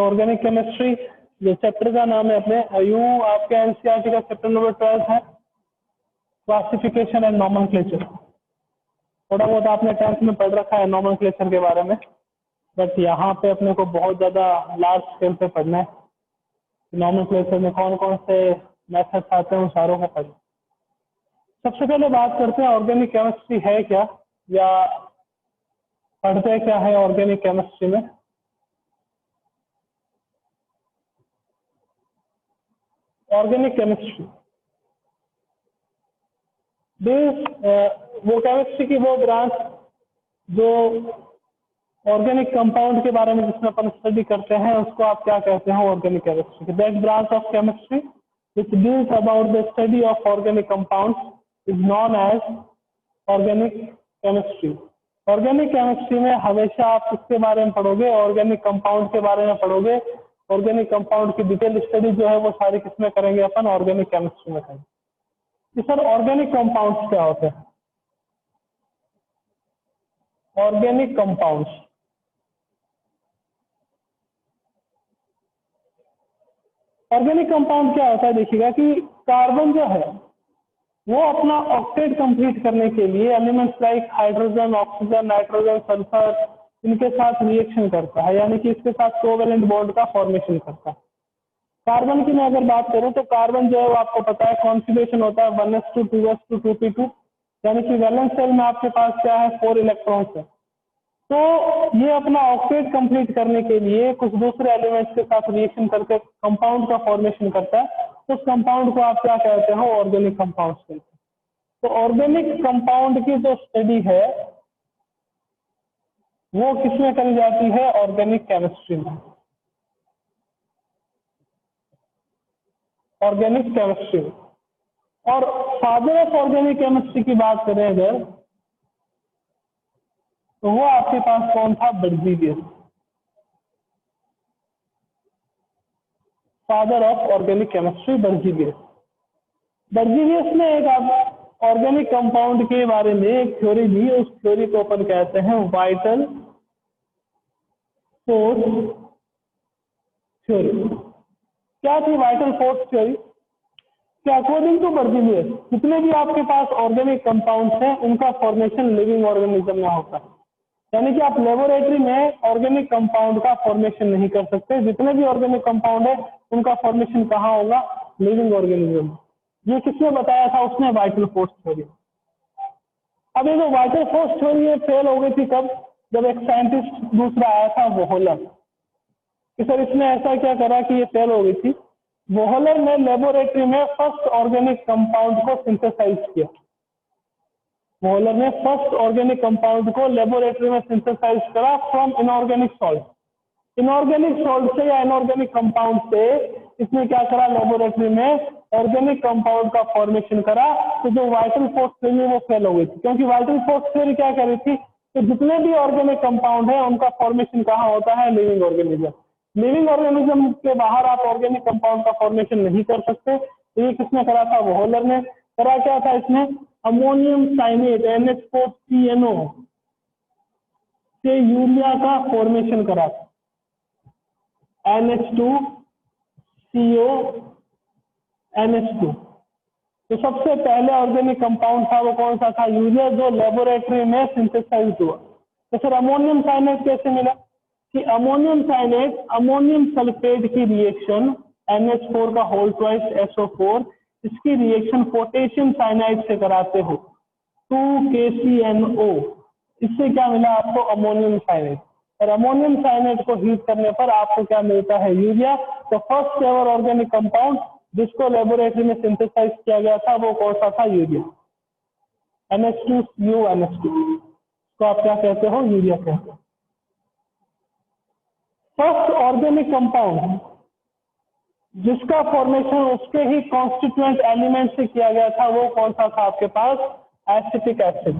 Organic chemistry जो chapter का नाम है अपने यूं आपके एनसीईआरटी का चैप्टर नंबर 12 है क्लासिफिकेशन एंड नॉमेनक्लेचर। थोड़ा बहुत आपने 10th में पढ़ रखा है नॉमेनक्लेचर के बारे में, बट यहाँ पे अपने को बहुत ज़्यादा लार्ज स्केल पे पढ़ना है। नॉमेनक्लेचर में कौन कौन से मेथड्स आते हैं उन सारों को पढ़ना। सबसे पहले बात करते हैं ऑर्गेनिक केमिस्ट्री है क्या, या पढ़ते क्या है ऑर्गेनिक केमिस्ट्री में। ऑर्गेनिक केमिस्ट्री वो केमिस्ट्री की वो ब्रांच जो ऑर्गेनिक कंपाउंड के बारे में जिसमें अपन स्टडी करते हैं उसको आप क्या कहते हैं, organic chemistry. That branch of chemistry which deals about the study of organic compounds is known as organic chemistry। Organic chemistry में हमेशा आप किसके बारे में पढ़ोगे, ऑर्गेनिक कंपाउंड के बारे में पढ़ोगे। ऑर्गेनिक कंपाउंड की डिटेल स्टडी जो है वो सारी किसमें करेंगे अपन, ऑर्गेनिक केमिस्ट्री में करेंगे। सर ऑर्गेनिक कंपाउंड्स क्या होते हैं? ऑर्गेनिक कंपाउंड्स ऑर्गेनिक कंपाउंड क्या होता है, देखिएगा कि कार्बन जो है वो अपना ऑक्टेट कंप्लीट करने के लिए elements like hydrogen, oxygen, nitrogen, sulphur इनके साथ रिएक्शन करता है, यानी कि इसके साथ कोवेलेंट बॉन्ड का फॉर्मेशन करता है। कार्बन की मैं अगर बात करूं तो कार्बन जो है वो आपको पता है कॉन्फिगरेशन होता है 1s2 2s2 2p2, यानी कि वैलेंस शेल में आपके पास क्या है 4 इलेक्ट्रॉन्स है। तो ये अपना ऑक्टेट कंप्लीट करने के लिए कुछ दूसरे एलिमेंट्स के साथ रिएक्शन करके कंपाउंड का फॉर्मेशन करता है। उस कंपाउंड को आप क्या कहते हो, ऑर्गेनिक कंपाउंड कहते हैं। तो ऑर्गेनिक कंपाउंड की जो स्टडी है वो किसमें करी जाती है, ऑर्गेनिक केमिस्ट्री में। ऑर्गेनिक केमिस्ट्री में। और फादर ऑफ ऑर्गेनिक केमिस्ट्री की बात करें अगर तो वो आपके पास कौन था, Berzelius. Father of organic chemistry Berzelius. Berzelius ने एक ऑर्गेनिक कंपाउंड के बारे में एक थ्योरी दी, उस थ्योरी को अपन कहते हैं वाइटल फोर्स थ्योरी। क्या थी वाइटल फोर्स थ्योरी? क्या अकॉर्डिंग टू बर्जीलियस जितने भी आपके पास ऑर्गेनिक कंपाउंड्स हैं उनका फॉर्मेशन लिविंग ऑर्गेनिज्म में होता है, यानी कि आप लेबोरेटरी में ऑर्गेनिक कंपाउंड का फॉर्मेशन नहीं कर सकते। जितने भी ऑर्गेनिक कंपाउंड है उनका फॉर्मेशन कहाँ होगा, लिविंग ऑर्गेनिज्म। ये किसने बताया था, उसने वाइटल फोर्स थ्योरी। अब ये जो वाइटल फोर्स थ्योरी है फेल हो गई थी कब, जब एक साइंटिस्ट दूसरा आया था वोहलर। कि सर इसने ऐसा क्या करा कि ये फेल हो गई थी। वोहलर ने लेबोरेटरी में फर्स्ट ऑर्गेनिक कंपाउंड को सिंथेसाइज किया। वोहलर ने फर्स्ट ऑर्गेनिक कंपाउंड को लेबोरेटरी में सिंथेसाइज करा from inorganic salt. Inorganic salt से या इनऑर्गेनिक कंपाउंड से इसने क्या करा, लेबोरेटरी में ऑर्गेनिक कंपाउंड का फॉर्मेशन करा। तो जो वाइटल फोर्स थ्योरी वो फेल हो गई थी, क्योंकि वाइटल फोर्स थ्योरी क्या कह रही थी कि जितने भी ऑर्गेनिक कंपाउंड है उनका फॉर्मेशन कहाँ होता है, लिविंग ऑर्गेनिज्म। लिविंग ऑर्गेनिज्म के बाहर आप ऑर्गेनिक कंपाउंड का फॉर्मेशन नहीं कर सकते। तो ये किसने करा था, वोहलर ने करा। क्या था इसने, अमोनियम साइनेट NH4CNO से यूरिया का फॉर्मेशन करा था। NH2CO NH2। तो सबसे पहले ऑर्गेनिक कंपाउंड था वो कौन सा था, यूरिया, जो लेबोरेटरी में सिंथेसाइज हुआ। तो सर अमोनियम साइनेट कैसे मिला, कि अमोनियम साइनेट अमोनियम सल्फेट की रिएक्शन NH4 का होल ट्वाइस SO4 इसकी रिएक्शन पोटेशियम साइनाइड से कराते हो 2KCNO। इससे क्या मिला आपको, अमोनियम साइनेट। और अमोनियम साइनेट को हीट करने पर आपको क्या मिलता है, यूरिया। तो फर्स्ट एवर ऑर्गेनिक कंपाउंड जिसको लेबोरेटरी में सिंथेसाइज किया गया था वो कौन सा था, यूरिया। NH2CO NH2 तो आप क्या कहते हो, यूरिया कहते हो। फर्स्ट ऑर्गेनिक कंपाउंड जिसका फॉर्मेशन उसके ही कॉन्स्टिट्यूएंट एलिमेंट से किया गया था वो कौन सा था आपके पास, acetic acid.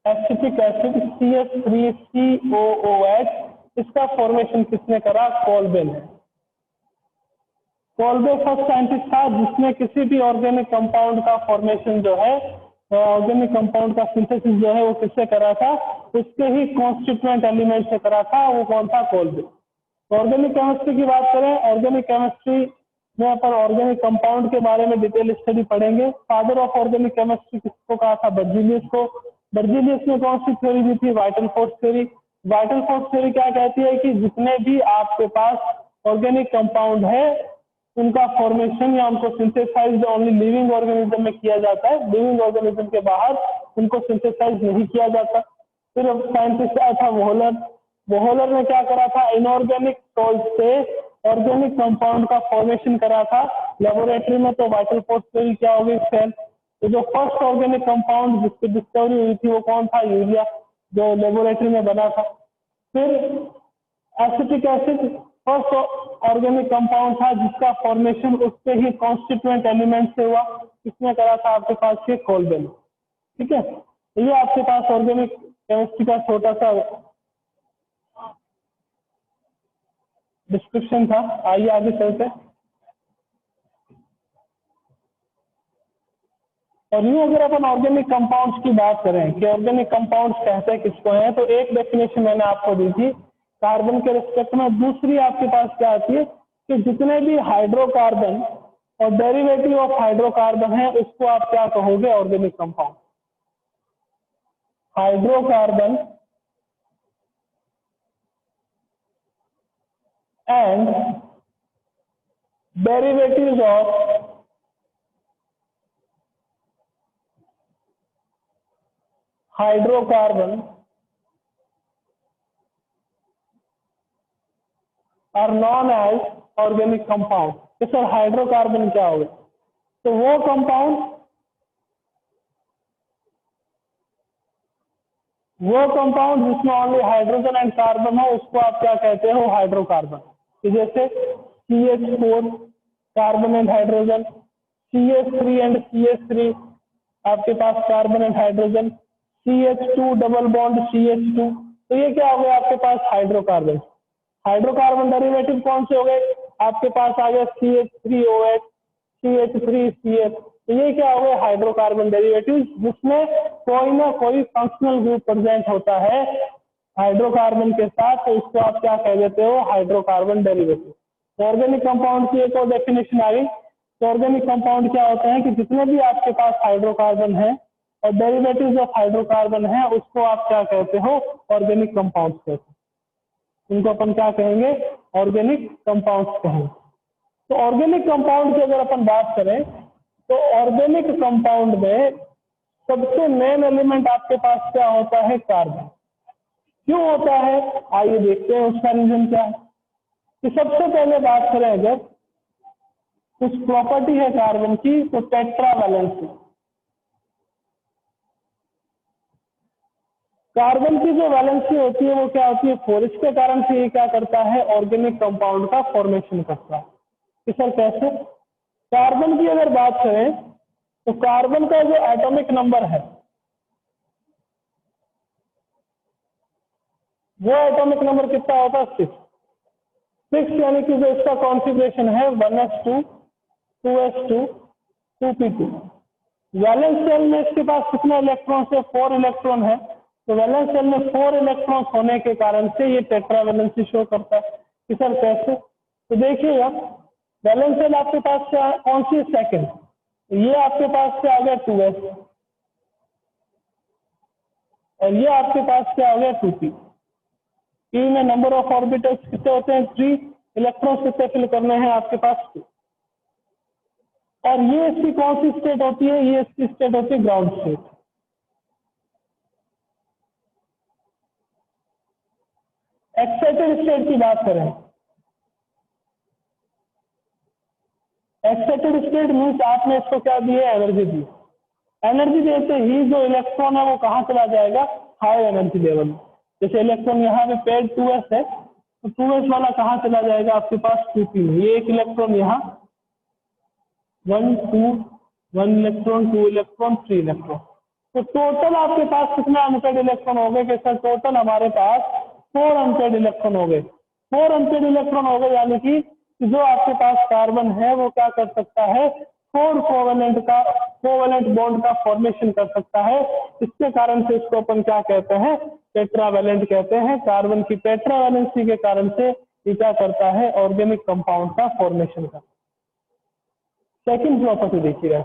Acetic acid CH3COOH, इसका फॉर्मेशन किसने करा, कोल्बे ने। कोल्बे फर्स्ट साइंटिस्ट था जिसने किसी भी ऑर्गेनिक कंपाउंड का फॉर्मेशन जो है ऑर्गेनिक कंपाउंड का सिंथेसिस जो है वो किससे करा था, उसके ही कॉन्स्टिट्यूएंट एलिमेंट से करा था, वो कौन था, कोलबिन। ऑर्गेनिक केमिस्ट्री की बात करें, ऑर्गेनिक केमिस्ट्री में अपन ऑर्गेनिक कंपाउंड के बारे में डिटेल स्टडी पढ़ेंगे। फादर ऑफ ऑर्गेनिक केमिस्ट्री किसको कहा था, बर्जीलियस को। बर्जीलियस ने कौन सी थ्योरी दी थी, vital force theory. Vital force theory क्या कहती है कि जितने भी आपके पास ऑर्गेनिक कंपाउंड है उनका फॉर्मेशन या उनको सिंथेसाइज ओनली लिविंग ऑर्गेनिज्म में किया जाता है, लिविंग ऑर्गेनिज्म के बाहर उनको सिंथेसाइज नहीं किया जाता। फिर साइंटिस्ट आया था वोहलर। वोहलर ने क्या करा था, इनऑर्गेनिक सॉल्ट से ऑर्गेनिक कंपाउंड का फॉर्मेशन करा था लेबोरेटरी में। तो वाइटल फोर्स थ्योरी क्या हो गई, फेल। तो जो फर्स्ट ऑर्गेनिक कंपाउंड जिसकी डिस्कवरी हुई थी वो कौन था, यूरिया, जो लेबोरेटरी में बना था। फिर acetic acid first organic compound था जिसका फॉर्मेशन उसके ही कॉन्स्टिट्यूएंट एलिमेंट से हुआ, इसमें करा था आपके पास ये कोलबिन। ठीक है, ये आपके पास ऑर्गेनिक केमिस्ट्री का छोटा सा डिस्क्रिप्शन था। आइए आगे चलते हैं। और यूं अगर अपन ऑर्गेनिक कंपाउंड्स की बात करें कि ऑर्गेनिक कंपाउंड्स कहते हैं किसको हैं, तो एक डेफिनेशन मैंने आपको दी थी कार्बन के रिस्पेक्ट में। दूसरी आपके पास क्या आती है कि जितने भी हाइड्रोकार्बन और डेरिवेटिव ऑफ हाइड्रोकार्बन है उसको आप क्या कहोगे, organic compound. Hydrocarbon and derivatives of hydrocarbon are known as organic compound. तो सर हाइड्रोकार्बन क्या होगा, तो वो कंपाउंड जिसमें ओनली हाइड्रोजन एंड कार्बन हो उसको आप क्या कहते हो, हाइड्रोकार्बन। तो जैसे CH4 carbon and hydrogen, CH3 and CH3 आपके पास carbon and hydrogen, CH2 double bond CH2, तो ये क्या हो गया आपके पास, हाइड्रोकार्बन। हाइड्रोकार्बन डेरिवेटिव कौन से हो गए, आपके पास आ गया CH3OH, CH3CH, तो ये क्या हो गए, हाइड्रोकार्बन डेरिवेटिव जिसमें कोई ना कोई फंक्शनल ग्रुप प्रेजेंट होता है हाइड्रोकार्बन के साथ, तो इसको आप क्या कह देते हो, हाइड्रोकार्बन डेरिवेटिव। ऑर्गेनिक कंपाउंड की एक और डेफिनेशन आ गई। तो ऑर्गेनिक कंपाउंड क्या होते हैं कि जितने भी आपके पास हाइड्रोकार्बन है और डेरिवेटिव्स ऑफ हाइड्रोकार्बन है उसको आप क्या कहते हो, ऑर्गेनिक कंपाउंड्स कहते हैं। इनको अपन क्या कहेंगे, ऑर्गेनिक कंपाउंड्स कहेंगे। तो ऑर्गेनिक कंपाउंड की अगर अपन बात करें तो ऑर्गेनिक कंपाउंड में सबसे मेन एलिमेंट आपके पास क्या होता है, कार्बन। क्यों होता है, आइए देखते हैं उसका रीजन क्या है। कि सबसे पहले बात करें अगर कुछ प्रॉपर्टी है कार्बन की, तो टेट्रावैलेंसी। कार्बन की जो वैलेंसी होती है वो क्या होती है, 4। इसके कारण से ये क्या करता है, ऑर्गेनिक कंपाउंड का फॉर्मेशन करता है। कि सर कैसे, कार्बन की अगर बात करें तो कार्बन का जो एटॉमिक नंबर है वो एटॉमिक नंबर कितना होता है, 6। यानी कि जो इसका कॉन्फ़िगरेशन है 1s2 2s2 2p2। Valence shell में इसके पास कितने इलेक्ट्रॉन है, 4 इलेक्ट्रॉन है। तो वैलेंस शेल में 4 इलेक्ट्रॉन होने के कारण से ये टेट्रावैलेंसी शो करता है। कि सर कैसे, तो देखिएगा वैलेंस शेल आपके पास क्या कौन सी, सेकंड, ये आपके पास क्या आ गया 2s, और ये आपके पास क्या हो गया 2p। पी में नंबर ऑफ ऑर्बिटल्स कितने होते हैं, 3। इलेक्ट्रॉन कितने फिल करने हैं आपके पास, 2। और ये इसकी कौन सी स्टेट होती है, ये इसकी स्टेट होती है ग्राउंड स्टेट। एक्साइटेड स्टेट की बात करें, एक्साइटेड स्टेट मीन्स आपने इसको क्या दी है, एनर्जी दी। एनर्जी देते ही जो इलेक्ट्रॉन है वो कहाँ चला जाएगा, हाई एनर्जी लेवल। जैसे इलेक्ट्रॉन यहाँ पे पेड 2s है, तो 2s वाला कहाँ चला जाएगा आपके पास 2p में। ये एक इलेक्ट्रॉन यहाँ 1 2 1 इलेक्ट्रॉन 2 इलेक्ट्रॉन 3 इलेक्ट्रॉन, तो टोटल आपके पास कितने अनपेड इलेक्ट्रॉन हो गए, कि सर टोटल हमारे पास 4 अनपेड इलेक्ट्रॉन हो गए। 4 अनपेड इलेक्ट्रॉन हो गए, यानी कि जो आपके पास कार्बन है वो क्या कर सकता है, 4 कोवेलेंट बॉन्ड का फॉर्मेशन कर सकता है। इसके कारण से इसको अपन क्या कहते हैं, टेट्रावेलेंट कहते हैं। कार्बन की टेट्रावेलेंसी के कारण से ये क्या करता है, ऑर्गेनिक कंपाउंड का फॉर्मेशन करता है। सेकंड प्रॉपर्टी देखिएगा,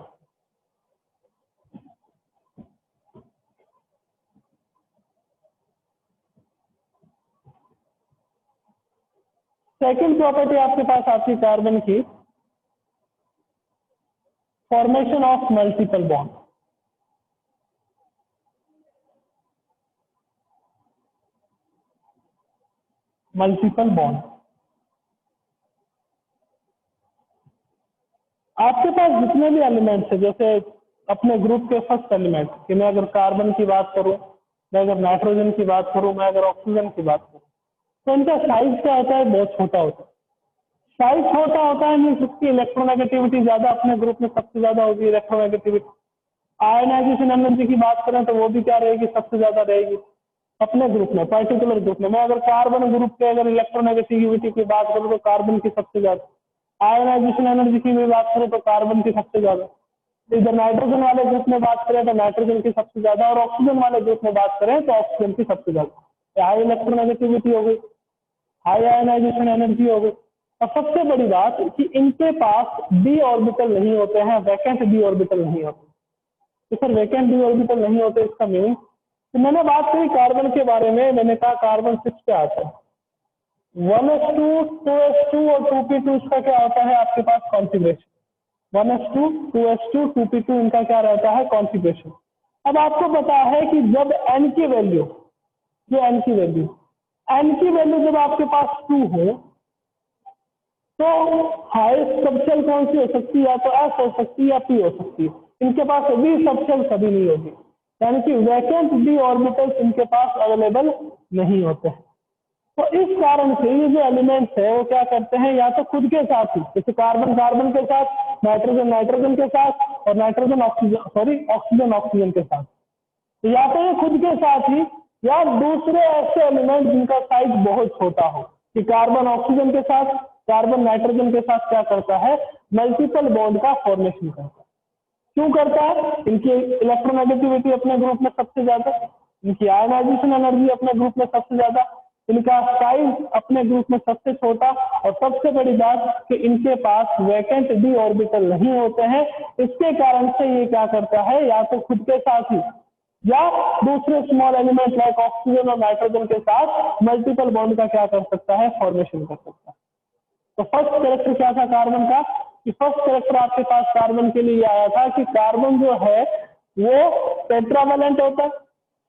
सेकंड प्रॉपर्टी आपके पास आती है कार्बन की, formation of multiple bond. Multiple bond आपके पास जितने भी एलिमेंट्स है, जैसे अपने ग्रुप के फर्स्ट एलिमेंट कि मैं अगर कार्बन की बात करूं, मैं अगर नाइट्रोजन की बात करूं, मैं अगर ऑक्सीजन की बात करूं, तो इनका साइज क्या होता है, बहुत छोटा होता है। साइज छोटा होता है मीन्स उसकी इलेक्ट्रोनेगेटिविटी ज्यादा, अपने ग्रुप में सबसे ज्यादा होगी इलेक्ट्रोनेगेटिविटी। आयनाइजेशन एनर्जी की बात करें तो वो भी क्या रहेगी, सबसे ज्यादा रहेगी अपने ग्रुप में, पर्टिकुलर ग्रुप में। मैं अगर कार्बन ग्रुप के अगर इलेक्ट्रोनेगेटिविटी की बात करूं तो कार्बन की सबसे ज्यादा, आयनाइजेशन एनर्जी की भी बात करें तो कार्बन की सबसे ज्यादा। इधर नाइट्रोजन वाले ग्रुप में बात करें तो नाइट्रोजन की सबसे ज्यादा, और ऑक्सीजन वाले ग्रुप में बात करें तो ऑक्सीजन की सबसे ज्यादा। हाई इलेक्ट्रोनेगेटिविटी हो गई, हाई आयनाइजेशन एनर्जी हो गई। और सबसे बड़ी बात कि इनके पास डी ऑर्बिटल नहीं होते हैं, वैकेंट डी ऑर्बिटल नहीं होते। तो सर वैकेंट डी ऑर्बिटल नहीं होते, इसका मीनिंग, तो मैंने बात करी कार्बन के बारे में, मैंने कहा कार्बन 6 पे आता है, 1s2, 2s2 और 2p2 इसका क्या होता है आपके पास कॉन्फिगरेशन। 1s2, 2s2, 2p2 इनका क्या रहता है कॉन्फिगरेशन। अब आपको पता है कि जब n की वैल्यू, जो n की वैल्यू जब आपके पास 2 हो तो हाईएस्ट सबसेल कौन सी हो सकती है, या तो s हो सकती है या p हो सकती है। इनके पास अभी सबसेल कभी नहीं होगी, यानी कि वैकेंट डी ऑर्बिटल्स इनके पास अवेलेबल नहीं होते हैं। तो इस कारण से ये जो एलिमेंट्स है वो क्या करते हैं, या तो खुद के साथ ही, जैसे कार्बन कार्बन के साथ, नाइट्रोजन नाइट्रोजन के साथ, और नाइट्रोजन ऑक्सीजन ऑक्सीजन के साथ, तो या तो ये खुद के साथ ही या दूसरे ऐसे एलिमेंट जिनका साइज बहुत छोटा हो, कि कार्बन ऑक्सीजन के साथ, कार्बन नाइट्रोजन के साथ क्या करता है, मल्टीपल बॉन्ड का फॉर्मेशन करता है। क्यों करता है, इनकी इलेक्ट्रोनेगेटिविटी अपने ग्रुप में सबसे ज्यादा, इनकी आयनाइजेशन एनर्जी अपने ग्रुप में सबसे ज्यादा, इनका साइज अपने ग्रुप में सबसे छोटा, और सबसे बड़ी बात कि इनके पास वैकेंट डी ऑर्बिटल नहीं होते हैं। इसके कारण से ये क्या करता है, या तो खुद के साथ ही या दूसरे स्मॉल एलिमेंट लाइक ऑक्सीजन और नाइट्रोजन के साथ मल्टीपल बॉन्ड का क्या कर सकता है, फॉर्मेशन कर सकता है। तो फर्स्ट कैरेक्टर क्या था कार्बन का, कि फर्स्ट कैरेक्टर आपके पास कार्बन के लिए आया था कि कार्बन जो है वो टेट्रावेलेंट होता है।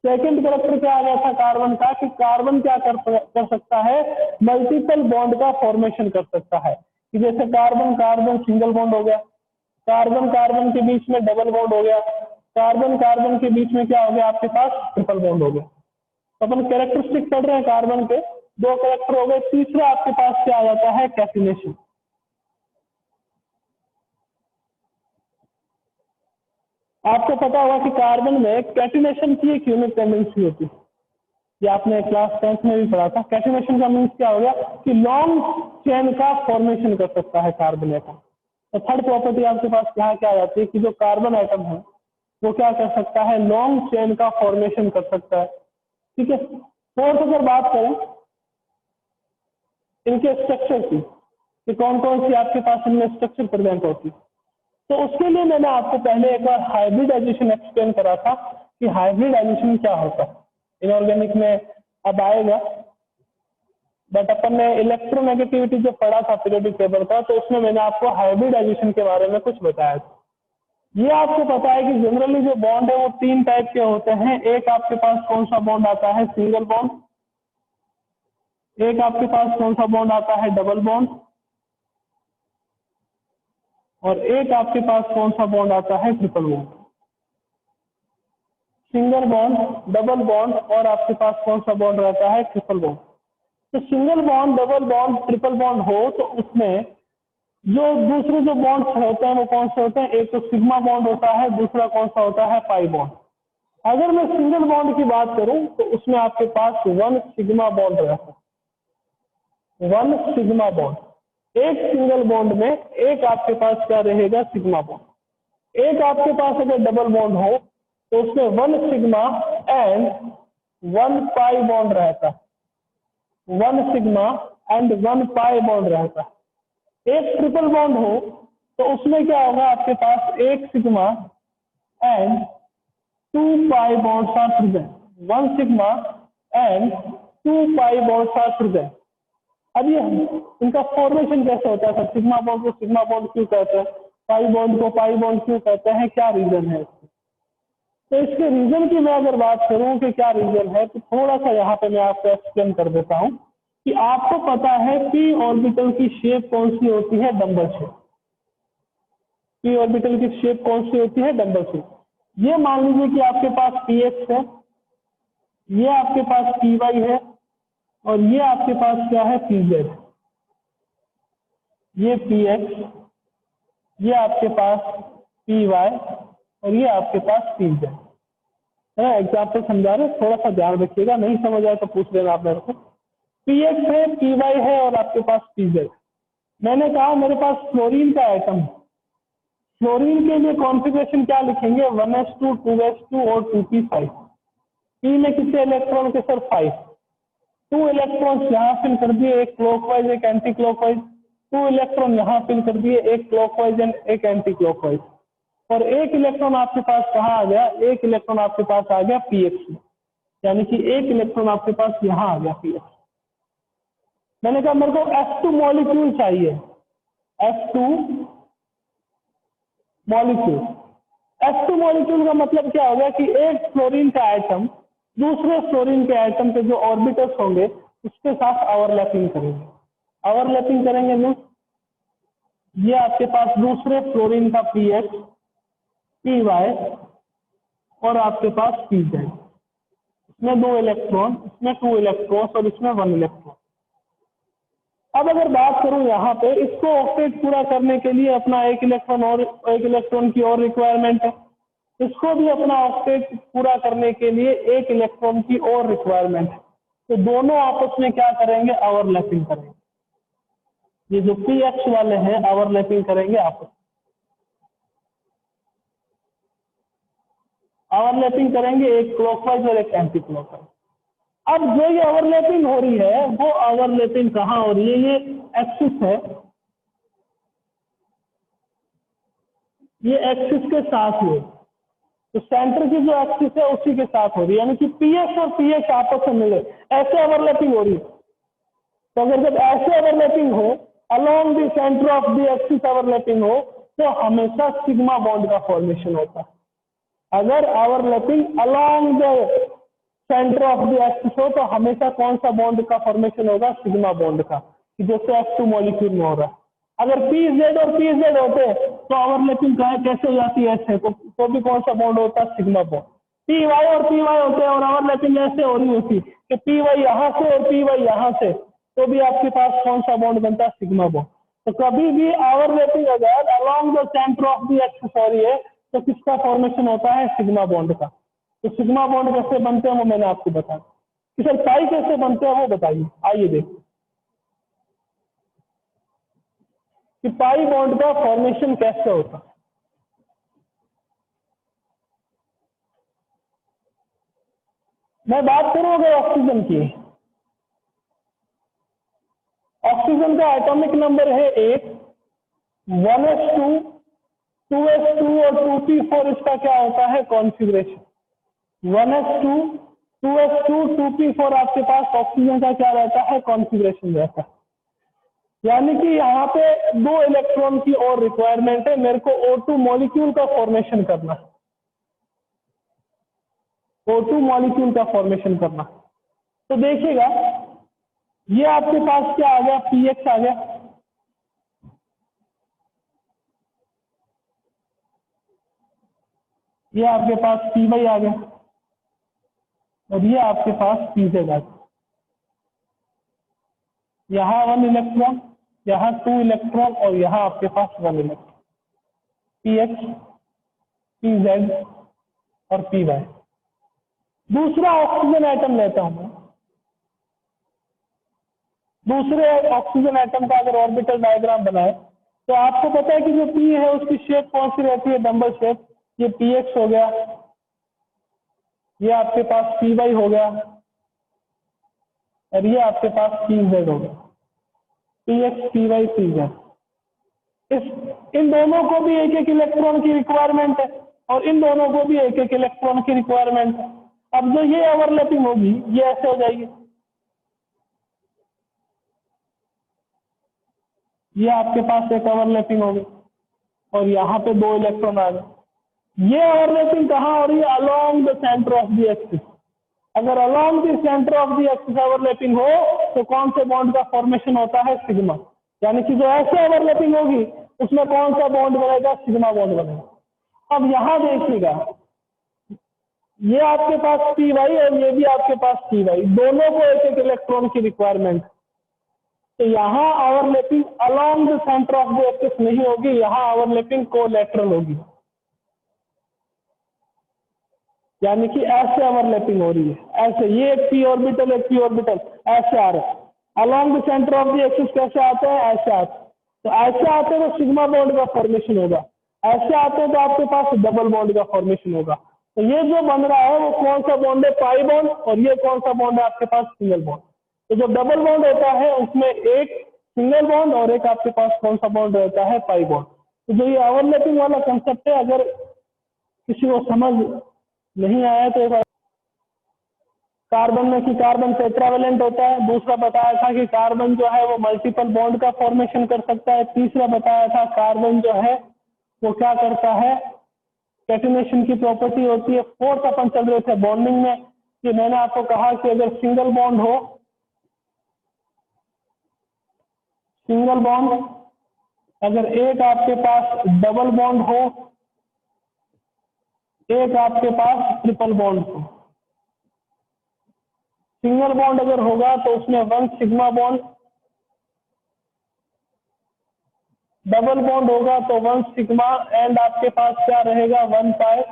सेकंड कैरेक्टर क्या आ गया था कार्बन का, कि कार्बन क्या कर सकता है, मल्टीपल बॉन्ड का फॉर्मेशन कर सकता है। कि जैसे कार्बन कार्बन सिंगल बॉन्ड हो गया, कार्बन कार्बन के बीच में डबल बॉन्ड हो गया, कार्बन कार्बन के बीच में क्या हो गया आपके पास, ट्रिपल बॉन्ड हो गया। तो अपन कैरेक्टरिस्टिक पढ़ रहे हैं कार्बन के, 2 कैरेक्टर हो गए। तीसरा आपके पास क्या आ जाता है, कैटिनेशन। आपको पता होगा कि कार्बन में कैटिनेशन की एक यूनिक टेंडेंसी होती है, ये आपने क्लास 10th में भी पढ़ा था। कैटिनेशन का मीन्स क्या हो गया, कि लॉन्ग चेन का फॉर्मेशन कर सकता है कार्बन एटम। तो थर्ड प्रॉपर्टी आपके पास यहाँ क्या आ जाती है, कि जो कार्बन एटम है वो क्या कर सकता है, लॉन्ग चेन का फॉर्मेशन कर सकता है। ठीक है। फोर्थ अगर बात करें इनके स्ट्रक्चर की, कि कौन कौन सी आपके पास इनमें स्ट्रक्चर प्रेजेंट होती है, तो उसके लिए मैंने आपको पहले एक बार हाइब्रिडाइजेशन एक्सप्लेन करा था कि हाइब्रिडाइजेशन क्या होता है। इनऑर्गेनिक में अब आएगा, बट अपन ने इलेक्ट्रोनेगेटिविटी जो पढ़ा था पीरियोडिक टेबल का, तो उसमें मैंने आपको हाइब्रिडाइजेशन के बारे में कुछ बताया था। ये आपको पता है कि जनरली जो बॉन्ड है वो 3 टाइप के होते हैं। एक आपके पास कौन सा बॉन्ड आता है, सिंगल बॉन्ड। एक आपके पास कौन सा बॉन्ड आता है, डबल बॉन्ड। और एक आपके पास कौन सा बॉन्ड आता है, triple bond. Single bond, double bond, और आपके पास कौन सा बॉन्ड रहता है, ट्रिपल बॉन्ड। तो single bond, double bond, triple bond हो तो उसमें जो दूसरे जो बॉन्ड्स होते हैं वो कौन से होते हैं, एक तो सिग्मा बॉन्ड होता है, दूसरा कौन सा होता है, पाई बॉन्ड। अगर मैं सिंगल बॉन्ड की बात करूं तो उसमें आपके पास 1 सिग्मा बॉन्ड रहता है, 1 सिग्मा बॉन्ड। एक सिंगल बॉन्ड में एक आपके पास क्या रहेगा, सिग्मा बॉन्ड। एक आपके पास अगर डबल बॉन्ड हो तो उसमें 1 सिग्मा एंड 1 पाई बॉन्ड रहता है, 1 सिग्मा एंड 1 पाई बॉन्ड रहता है। एक ट्रिपल बॉन्ड हो तो उसमें क्या होगा, आपके पास 1 sigma and 2 pi bonds are present, 1 sigma and 2 pi bonds are present. अब ये इनका फॉर्मेशन कैसे होता है सर? सिग्मा बॉन्ड को सिग्मा बॉन्ड क्यों कहते हैं, पाई बॉन्ड को पाई बॉन्ड क्यों कहते हैं, क्या रीजन है इसके? तो इसके रीजन की मैं अगर बात करूं कि क्या रीजन है, तो थोड़ा सा यहाँ पे मैं आपको एक्सप्लेन कर देता हूं कि आपको पता है पी ऑर्बिटल की शेप कौन सी होती है, डम्बल शेप। पी ऑर्बिटल की शेप कौन सी होती है, डम्बल शेप। ये मान लीजिए कि आपके पास पी एक्स है, ये आपके पास पी वाई है, और ये आपके पास क्या है, पी जेड। ये पी एक्स, ये आपके पास पी वाई, और ये आपके पास पी जेड है। एग्जाम्पल समझा रहे, थोड़ा सा ध्यान रखिएगा, नहीं समझ आए तो पूछ लेना आप मेरे को। पी एक्स है, पी वाई है, और आपके पास पी जेड। मैंने कहा मेरे पास फ्लोरीन का आइटम है, फ्लोरीन के लिए कॉन्फ़िगरेशन क्या लिखेंगे, 1s2 2s2 और 2p5। पी में कितने इलेक्ट्रॉन के सर, 5। 2 इलेक्ट्रॉन्स यहाँ फिल कर दिए, एक क्लॉकवाइज एक एंटी क्लॉकवाइज। 2 इलेक्ट्रॉन यहाँ फिल कर दिए, एक क्लॉकवाइज एंड एक एंटी क्लॉकवाइज। और एक इलेक्ट्रॉन आपके पास कहाँ आ गया, एक इलेक्ट्रॉन आपके पास आ गया पी एक्स में, यानी कि एक इलेक्ट्रॉन आपके पास यहाँ आ गया पी एक्स। मैंने कहा मेरे को F2 मॉलिक्यूल चाहिए, F2 मॉलिक्यूल। F2 मॉलिक्यूल का मतलब क्या होगा कि एक फ्लोरीन का आइटम दूसरे फ्लोरीन के आइटम के जो ऑर्बिटल्स होंगे उसके साथ ओवरलैपिंग करेंगे। ओवरलैपिंग करेंगे मीन्स ये आपके पास दूसरे फ्लोरीन का पी एक्स, पी वाई और आपके पास पी जेड, इसमें 2 इलेक्ट्रॉन, इसमें 2 इलेक्ट्रॉन्स और इसमें 1 इलेक्ट्रॉन। अब अगर बात करूं यहाँ पे, इसको ऑक्टेट पूरा करने के लिए अपना एक इलेक्ट्रॉन की और रिक्वायरमेंट है, इसको भी अपना ऑक्टेट पूरा करने के लिए एक इलेक्ट्रॉन की और रिक्वायरमेंट है। तो दोनों आपस में क्या करेंगे, ओवरलैपिंग करेंगे। ये जो पी एक्स वाले हैं ओवरलैपिंग करेंगे आपस में, ओवरलैपिंग करेंगे एक क्लॉकवाइज और एक एंटी क्लॉकवाइज। अब जो ये ओवरलैपिंग हो रही है वो ओवरलैपिंग कहाँ हो रही है, ये एक्सिस है, ये एक्सिस के साथ है, तो सेंटर की जो एक्सिस है उसी के साथ हो रही है, यानी कि पी एक्स और पी एक्स आपस में मिले, ऐसे ओवरलैपिंग हो रही है। तो अगर जब ऐसे ओवरलैपिंग हो, along the centre of the axis overlapping हो, तो हमेशा सिग्मा बॉन्ड का फॉर्मेशन होता है। अगर overlapping along the centre of the axis हो तो हमेशा कौन सा बॉन्ड का फॉर्मेशन होगा, सिग्मा बॉन्ड का, जैसे F2 मॉलिक्यूल में हो रहा है। अगर पी जेड और पी जेड होते तो ओवरलैपिंग कैसे हो जाती है, ऐसे तो भी कौन सा बॉन्ड होता है, सिग्मा बॉन्ड। पी वाई और पी वाई होते हैं और ओवरलैपिंग ऐसे हो रही होती कि पी वाई यहाँ से और पी वाई यहाँ से, तो भी आपके पास कौन सा बॉन्ड बनता है, सिग्मा बॉन्ड। तो कभी भी ओवरलैपिंग अगर along the centre of the axis हो रही है तो किसका फॉर्मेशन होता है, सिग्मा बॉन्ड का। तो सिग्मा बॉन्ड कैसे बनते हैं वो मैंने आपको बताया, कि सर पाई कैसे बनते हैं वो बताइए। आइए देखिए कि पाई बॉन्ड का फॉर्मेशन कैसे होता है। मैं बात करूं अगर ऑक्सीजन की, ऑक्सीजन का एटॉमिक नंबर है 1, 1s2 2s2 और 2p4, इसका क्या होता है कॉन्फ़िगरेशन, 1s2 2s2 2p4 आपके पास ऑक्सीजन का क्या रहता है, कॉन्फ़िगरेशन रहता है। यानी कि यहाँ पे 2 इलेक्ट्रॉन की और रिक्वायरमेंट है, मेरे को O2 मॉलिक्यूल का फॉर्मेशन करना है, O2 मॉलिक्यूल का फॉर्मेशन करना। तो देखिएगा ये आपके पास क्या आ गया, पीएक्स आ गया, ये आपके पास पी वाई आ गया, और ये आपके पास पी जेड आ गया। यहाँ 1 इलेक्ट्रॉन, यहाँ 2 इलेक्ट्रॉन और यहाँ आपके पास 1 electron, P X, P Z और पी वाई। दूसरा ऑक्सीजन एटम लेता हूं मैं, दूसरे ऑक्सीजन एटम का अगर ऑर्बिटल डायग्राम बनाए तो आपको पता है कि जो पी है उसकी शेप कौन सी रहती है, डम्बल शेप। ये पी एक्स हो गया, ये आपके पास पी वाई हो गया, और ये आपके पास पी जेड हो गया, P X P Y P Z. इन दोनों को भी एक एक इलेक्ट्रॉन की रिक्वायरमेंट है, और इन दोनों को भी एक एक इलेक्ट्रॉन की रिक्वायरमेंट है। अब जो ये ओवरलैपिंग होगी ये ऐसे हो जाएगी, ये आपके पास एक ओवरलैपिंग होगी, और यहाँ पे 2 इलेक्ट्रॉन आ गए। ये ओवरलैपिंग कहाँ हो रही है, along the centre of the axis. अगर along the centre of the axis overlapping हो तो कौन से बॉन्ड का फॉर्मेशन होता है, सिग्मा। यानी कि जो ऐसे ओवरलैपिंग होगी उसमें कौन सा बॉन्ड बनेगा, सिग्मा बॉन्ड बनेगा। अब यहाँ देखिएगा, ये आपके पास पी वाई और ये भी आपके पास पी वाई, दोनों को एक एक इलेक्ट्रॉन की रिक्वायरमेंट। तो यहाँ overlapping along the centre of the axis नहीं होगी, यहाँ ओवरलैपिंग कोलैटरल होगी। यानी कि ऐसे ओवरलैपिंग हो रही है, ऐसे, ये एक पी ऑर्बिटल एक पी ऑर्बिटल ऐसे आ रहे हैं। Along the centre of the axis कैसे आते हैं, ऐसे आते हैं। तो ऐसे आते हैं तो सिग्मा बॉन्ड का फॉर्मेशन होगा, ऐसे आते हैं तो आपके पास डबल बॉन्ड का फॉर्मेशन होगा। तो ये जो बन रहा है वो कौन सा बॉन्ड है, पाई बॉन्ड, और ये कौन सा बॉन्ड है आपके पास, सिंगल बॉन्ड। तो जो डबल बॉन्ड होता है उसमें एक सिंगल बॉन्ड और एक आपके पास कौन सा बॉन्ड रहता है, पाई बॉन्ड। तो जो ये ओवरलैपिंग वाला कंसेप्ट है, अगर किसी को समझ नहीं आया तो एक बार, कार्बन में कि कार्बन टेट्रावेलेंट होता है, दूसरा बताया था कि कार्बन जो है वो मल्टीपल बॉन्ड का फॉर्मेशन कर सकता है, तीसरा बताया था कार्बन जो है वो क्या करता है, कैटिनेशन की प्रॉपर्टी होती है। फोर्थ अपन चल रहे थे बॉन्डिंग में, कि मैंने आपको कहा कि अगर सिंगल बॉन्ड हो, सिंगल बॉन्ड, अगर एक आपके पास डबल बॉन्ड हो, एक आपके पास ट्रिपल बॉन्ड हो। सिंगल बॉन्ड अगर होगा तो उसमें 1 सिग्मा बॉन्ड, डबल बॉन्ड होगा तो 1 सिग्मा एंड आपके पास क्या रहेगा, 1 पाई।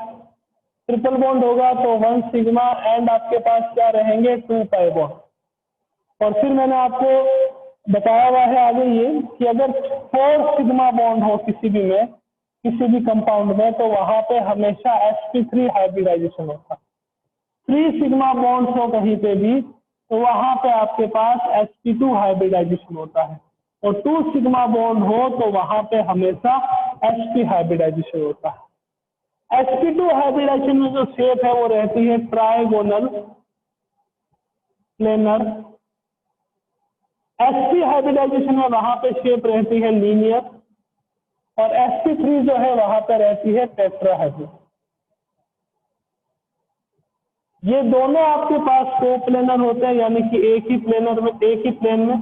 ट्रिपल बॉन्ड होगा तो 1 सिग्मा एंड आपके पास क्या रहेंगे, 2 पाई बॉन्ड। और फिर मैंने आपको बताया हुआ है आगे ये कि अगर 4 सिग्मा बॉन्ड हो किसी भी में, किसी भी कंपाउंड में, तो वहां पे हमेशा sp3 हाइब्रिडाइजेशन होता है। 3 सिग्मा बॉन्ड्स हो कहीं पे भी तो वहां पे आपके पास sp2 हाइब्रिडाइजेशन होता है, और 2 सिग्मा बॉन्ड हो तो वहां पे हमेशा sp हाइब्रिडाइजेशन होता है। sp2 हाइब्रिडाइजेशन में जो शेप है वो रहती है ट्राइगोनल प्लेनर। sp हाइब्रिडाइजेशन में वहां पे शेप रहती है लीनियर, और sp3 जो है वहां पे रहती है टेट्राहेड्रल। ये दोनों आपके पास कोप्लेनर होते हैं, यानी कि एक ही प्लेनर में, एक ही प्लेन में।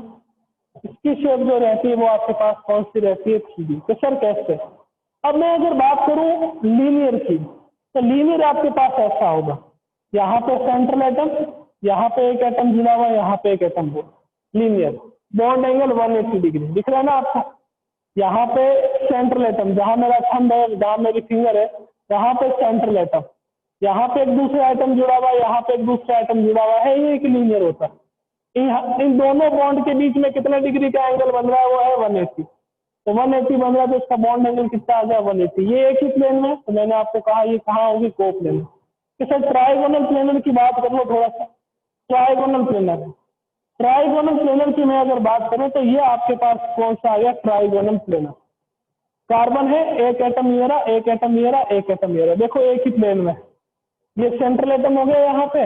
इसकी शेप जो रहती है वो आपके पास कौन सी रहती है, 3D। तो सर कैसे? अब मैं अगर बात करूं लीनियर की, तो लीनियर आपके पास ऐसा होगा, यहाँ पे सेंट्रल एटम, यहाँ पे एक एटम जुड़ा हुआ, यहाँ पे एक एटम हो, लीनियर। बॉन्ड एंगल 180 डिग्री दिख रहा है ना आपको। यहाँ पे सेंट्रल एटम, जहां मेरा थंब है, जहां मेरी फिंगर है, वहां पे सेंट्रल एटम, यहाँ पे एक दूसरा आइटम जुड़ा हुआ है, यहाँ पे एक दूसरा आइटम जुड़ा हुआ है, ये एक लीनियर होता है। इन दोनों बॉन्ड के बीच में कितने डिग्री का एंगल बन रहा है, वो है 180। तो 180 बन रहा है तो इसका बॉन्ड एंगल कितना आ गया, 180। ये एक ही प्लेन में, तो मैंने आपको कहा ये कहाँ होगी, को प्लेन। सर ट्राइगोनल प्लेनर की बात कर लो थोड़ा सा। ट्राइगोनल प्लेनर है, ट्राइगोनल प्लेनर की मैं अगर बात करूं तो ये आपके पास कौन सा आ गया, ट्राइगोनल प्लेनर। कार्बन है, एक एटम ये रहा, एक एटम ये रहा, एक एटम ये रहा, देखो एक ही प्लेन में। ये सेंट्रल एटम हो गया यहाँ पे,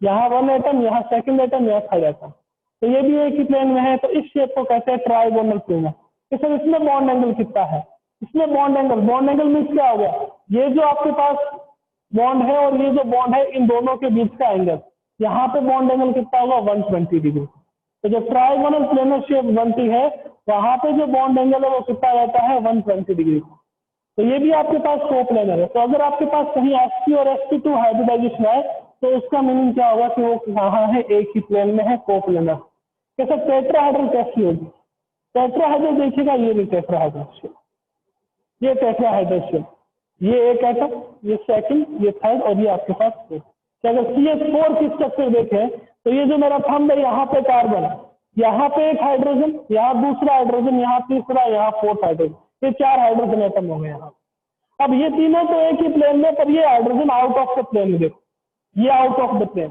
यहाँ 1 एटम, यहाँ सेकंड एटम, यहाँ थर्ड एटम, तो ये भी एक ही प्लेन में है। तो इस शेप को कहते हैं ट्राइगोनल प्लेनर। तो सर इसमें बॉन्ड एंगल कितना है, इसमें बॉन्ड एंगल मीन्स क्या हो गया, ये जो आपके पास बॉन्ड है और ये जो बॉन्ड है, इन दोनों के बीच का एंगल, यहाँ पे बॉन्ड एंगल कितना होगा, 120 डिग्री। तो जब ट्राइगोनल प्लेनर शेप बनती है, वहां पे जो बॉन्ड एंगल है वो कितना रहता है, 120 डिग्री। तो ये भी आपके पास कोप्लेनर है। तो अगर आपके पास कहीं sp और sp2 हाइब्रिडाइजेशन है तो उसका मीनिंग क्या होगा कि वो कहाँ है, एक ही प्लेन में है, कोप्लेनर। कैसे टेट्राहेड्रल कैसी होगी, टेट्राहेड्रल देखिएगा, ये भी टेट्राहेड्रल शेप, ये टेट्राहेड्रल शेप, ये एक एटम, ये सेकंड, ये थर्ड, और ये आपके पास फोर्थ। अगर CH4 की स्ट्रक्चर देखें तो ये जो मेरा थंब है यहाँ पे कार्बन है, यहाँ पे एक हाइड्रोजन, यहाँ दूसरा हाइड्रोजन, यहाँ तीसरा, यहाँ फोर्थ हाइड्रोजन, ये 4 हाइड्रोजन एटम हो गए यहाँ। अब ये तीनों तो एक ही प्लेन में, पर ये hydrogen out of the plane में, देखो ये आउट ऑफ द प्लेन,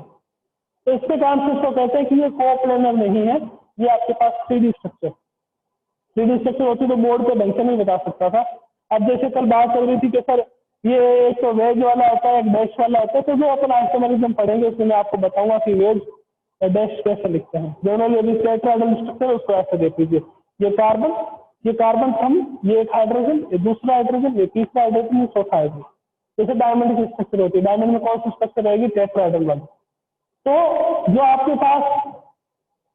तो इसके कारण से इसको कहते हैं कि ये कोप्लेनर नहीं है, ये आपके पास 3D स्ट्रक्चर, 3D स्ट्रक्चर होती तो बोर्ड पे ढंग से नहीं बता सकता था। अब जैसे कल बात चल रही थी कि सर ये एक तो वेज वाला होता है, एक डैश वाला होता है, तो जो अपन आइसोमेरिज्म पढ़ेंगे उसमें मैं आपको बताऊंगा कि वेज और डैश कैसे लिखते हैं। दोनों यदि टेट्राहेड्रल स्ट्रक्चर उसको ऐसे देख लीजिए, ये कार्बन थंब, ये एक हाइड्रोजन, ये दूसरा हाइड्रोजन, ये तीसरा हाइड्रोजन, ये चौथा हाइड्रोजन। जैसे डायमंड की स्ट्रक्चर होती है, डायमंड में कौन सी स्ट्रक्चर रहेगी, टेट्राहेड्रल वाली। तो जो आपके पास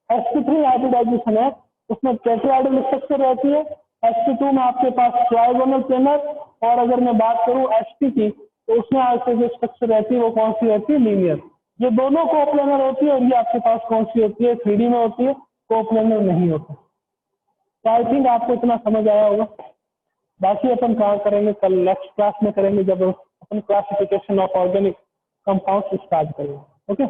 sp3 हाइब्रिडाइजेशन है उसमें टेट्राहेड्रल स्ट्रक्चर रहती है, sp2 में आपके पास ट्राइगोनल प्लेनर, और अगर मैं बात करूं sp की तो उसमें आपसे जो स्ट्रक्चर रहती है वो कौन सी रहती है, लीनियर। ये दोनों कोप्लेनर होती है, और ये आपके पास कौन सी होती है, 3D में होती है, कोप्लेनर नहीं होता। तो आई थिंक आपको इतना समझ आया होगा। बाकी अपन कहाँ करेंगे, कल नेक्स्ट क्लास में करेंगे जब अपन classification of organic compounds start करेंगे। ओके।